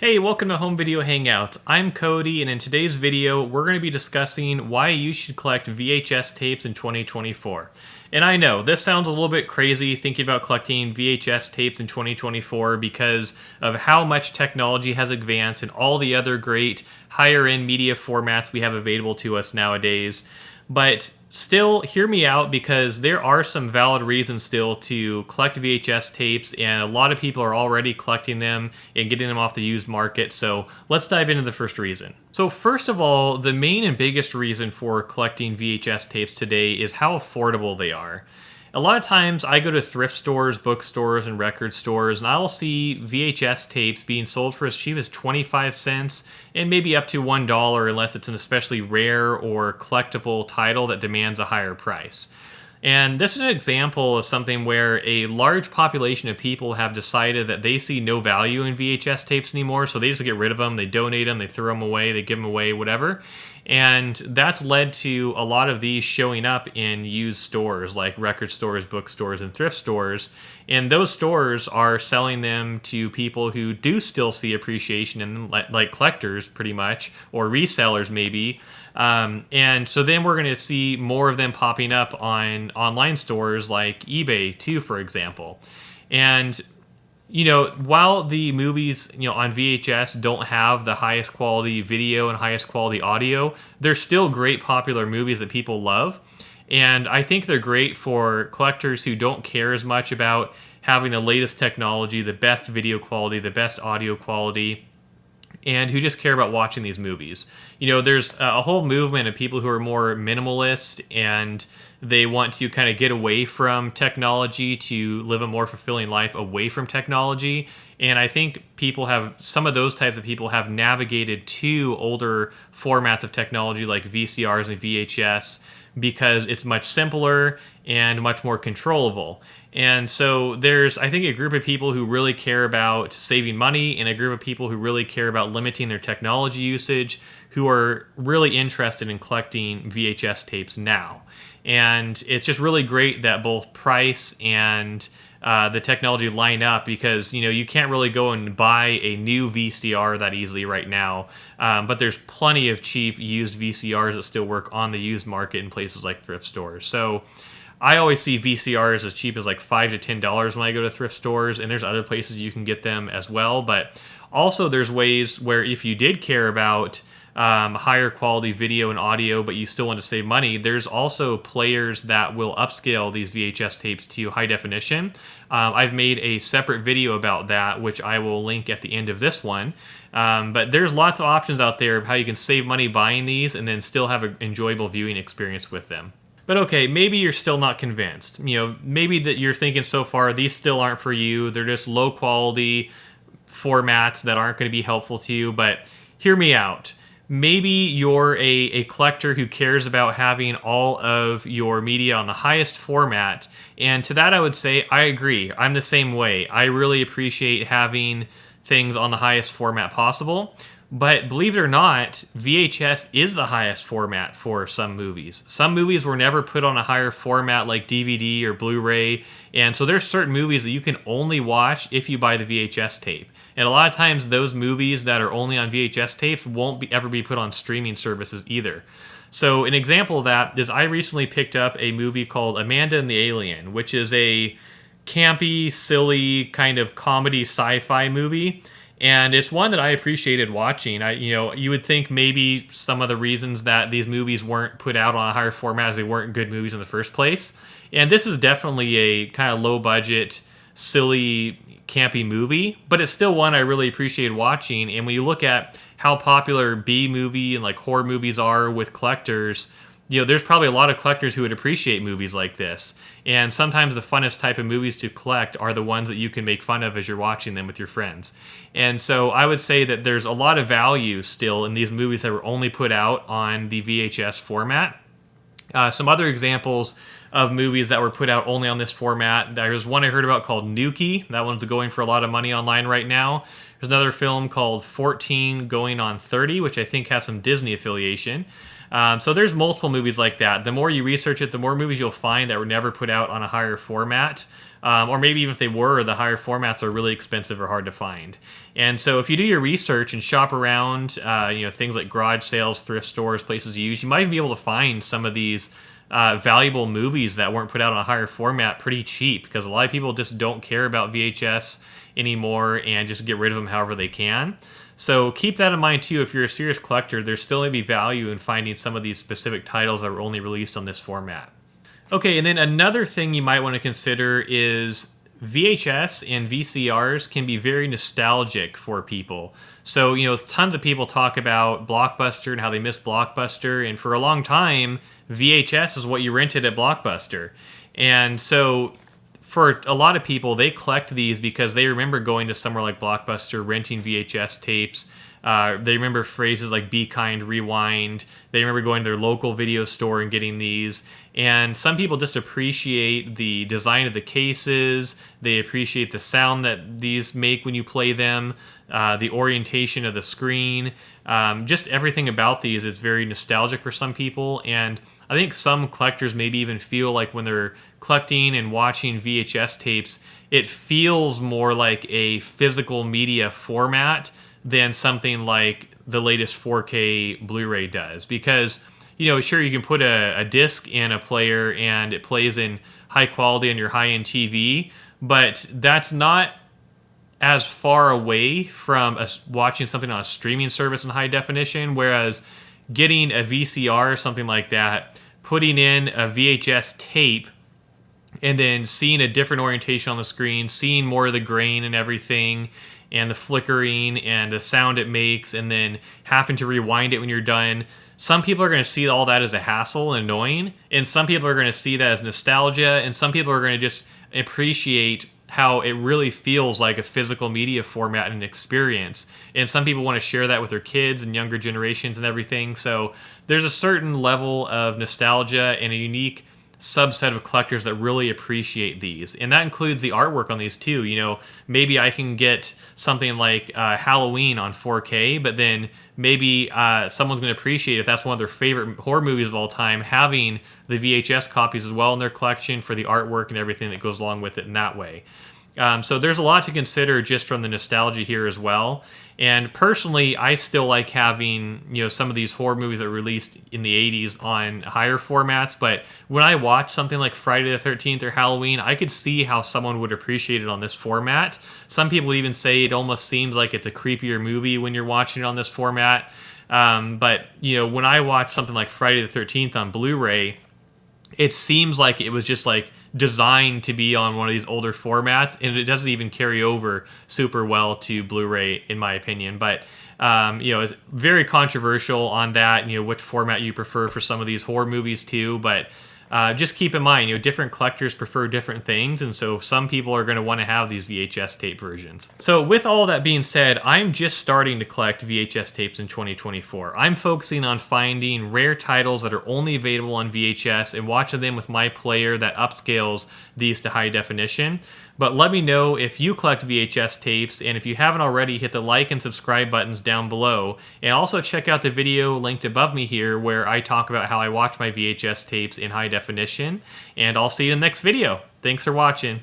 Hey, welcome to Home Video Hangout. I'm Cody, and in today's video, we're going to be discussing why you should collect VHS tapes in 2024. And I know, this sounds a little bit crazy thinking about collecting VHS tapes in 2024 because of how much technology has advanced and all the other great higher-end media formats we have available to us nowadays. But still, hear me out because there are some valid reasons still to collect VHS tapes, and a lot of people are already collecting them and getting them off the used market. So let's dive into the first reason. So first of all, the main and biggest reason for collecting VHS tapes today is how affordable they are. A lot of times I go to thrift stores, bookstores, and record stores, and I'll see VHS tapes being sold for as cheap as 25 cents and maybe up to $1 unless it's an especially rare or collectible title that demands a higher price. And this is an example of something where a large population of people have decided that they see no value in VHS tapes anymore, so they just get rid of them, they donate them, they throw them away, they give them away, whatever. And that's led to a lot of these showing up in used stores like record stores, bookstores, and thrift stores. And those stores are selling them to people who do still see appreciation in them, like collectors pretty much, or resellers maybe. And so then we're going to see more of them popping up on online stores like eBay too, for example. And while the movies, on VHS don't have the highest quality video and highest quality audio, they're still great popular movies that people love. And I think they're great for collectors who don't care as much about having the latest technology, the best video quality, the best audio quality, and who just care about watching these movies. There's a whole movement of people who are more minimalist and they want to kind of get away from technology to live a more fulfilling life away from technology. And I think some of those types of people have navigated to older formats of technology like VCRs and VHS because it's much simpler and much more controllable. And so there's, I think, a group of people who really care about saving money and a group of people who really care about limiting their technology usage who are really interested in collecting VHS tapes now. And it's just really great that both price and the technology line up because, you can't really go and buy a new VCR that easily right now. But there's plenty of cheap used VCRs that still work on the used market in places like thrift stores. So I always see VCRs as cheap as like $5 to $10 when I go to thrift stores, and there's other places you can get them as well. But also there's ways where if you did care about higher quality video and audio, but you still want to save money, there's also players that will upscale these VHS tapes to high definition. I've made a separate video about that, which I will link at the end of this one. But there's lots of options out there of how you can save money buying these and then still have an enjoyable viewing experience with them. But okay, maybe you're still not convinced. Maybe that you're thinking so far, these still aren't for you. They're just low quality formats that aren't going to be helpful to you. But hear me out. Maybe you're a collector who cares about having all of your media on the highest format. And to that I would say, I agree. I'm the same way. I really appreciate having things on the highest format possible. But believe it or not, VHS is the highest format for some movies. Some movies were never put on a higher format like DVD or Blu-ray, and so there's certain movies that you can only watch if you buy the VHS tape. And a lot of times those movies that are only on VHS tapes won't ever be put on streaming services either. So an example of that is I recently picked up a movie called Amanda and the Alien, which is a campy, silly, kind of comedy sci-fi movie. And it's one that I appreciated watching. You would think maybe some of the reasons that these movies weren't put out on a higher format is they weren't good movies in the first place. And this is definitely a kind of low budget, silly, campy movie, but it's still one I really appreciate watching. And when you look at how popular B movie and like horror movies are with collectors, there's probably a lot of collectors who would appreciate movies like this. And sometimes the funnest type of movies to collect are the ones that you can make fun of as you're watching them with your friends. And so I would say that there's a lot of value still in these movies that were only put out on the VHS format. Some other examples of movies that were put out only on this format, there's one I heard about called Nuki. That one's going for a lot of money online right now. There's another film called 14 Going on 30, which I think has some Disney affiliation. So there's multiple movies like that. The more you research it, the more movies you'll find that were never put out on a higher format. or maybe even if they were, the higher formats are really expensive or hard to find. And so if you do your research and shop around, things like garage sales, thrift stores, places you use, you might be able to find some of these valuable movies that weren't put out on a higher format pretty cheap, because a lot of people just don't care about VHS anymore and just get rid of them however they can. So keep that in mind too. If you're a serious collector, there still may be value in finding some of these specific titles that were only released on this format. Okay, and then another thing you might want to consider is VHS and VCRs can be very nostalgic for people. So, tons of people talk about Blockbuster and how they miss Blockbuster, and for a long time, VHS is what you rented at Blockbuster. And so for a lot of people, they collect these because they remember going to somewhere like Blockbuster, renting VHS tapes. They remember phrases like "be kind, rewind." They remember going to their local video store and getting these. And some people just appreciate the design of the cases. They appreciate the sound that these make when you play them, the orientation of the screen. Just everything about these is very nostalgic for some people. And I think some collectors maybe even feel like when they're collecting and watching VHS tapes, it feels more like a physical media format than something like the latest 4K Blu-ray does. Because, sure, you can put a disc in a player and it plays in high quality on your high-end TV, but that's not as far away from watching something on a streaming service in high definition, whereas getting a VCR or something like that, putting in a VHS tape, and then seeing a different orientation on the screen, seeing more of the grain and everything, and the flickering and the sound it makes, and then having to rewind it when you're done. Some people are going to see all that as a hassle and annoying, and some people are going to see that as nostalgia, and some people are going to just appreciate how it really feels like a physical media format and experience. And some people want to share that with their kids and younger generations and everything. So there's a certain level of nostalgia and a unique subset of collectors that really appreciate these, and that includes the artwork on these too. Maybe I can get something like Halloween on 4K, but then maybe someone's going to appreciate, if that's one of their favorite horror movies of all time, having the VHS copies as well in their collection for the artwork and everything that goes along with it in that way. So there's a lot to consider just from the nostalgia here as well. And personally, I still like having, some of these horror movies that were released in the 80s on higher formats. But when I watch something like Friday the 13th or Halloween, I could see how someone would appreciate it on this format. Some people even say it almost seems like it's a creepier movie when you're watching it on this format. But when I watch something like Friday the 13th on Blu-ray, it seems like it was just like designed to be on one of these older formats, and it doesn't even carry over super well to Blu-ray, in my opinion. But it's very controversial on that, which format you prefer for some of these horror movies too. But just keep in mind, different collectors prefer different things, and so some people are going to want to have these VHS tape versions. So with all that being said, I'm just starting to collect VHS tapes in 2024. I'm focusing on finding rare titles that are only available on VHS and watching them with my player that upscales these to high definition. But let me know if you collect VHS tapes, and if you haven't already, hit the like and subscribe buttons down below. And also check out the video linked above me here where I talk about how I watch my VHS tapes in high definition. And I'll see you in the next video. Thanks for watching.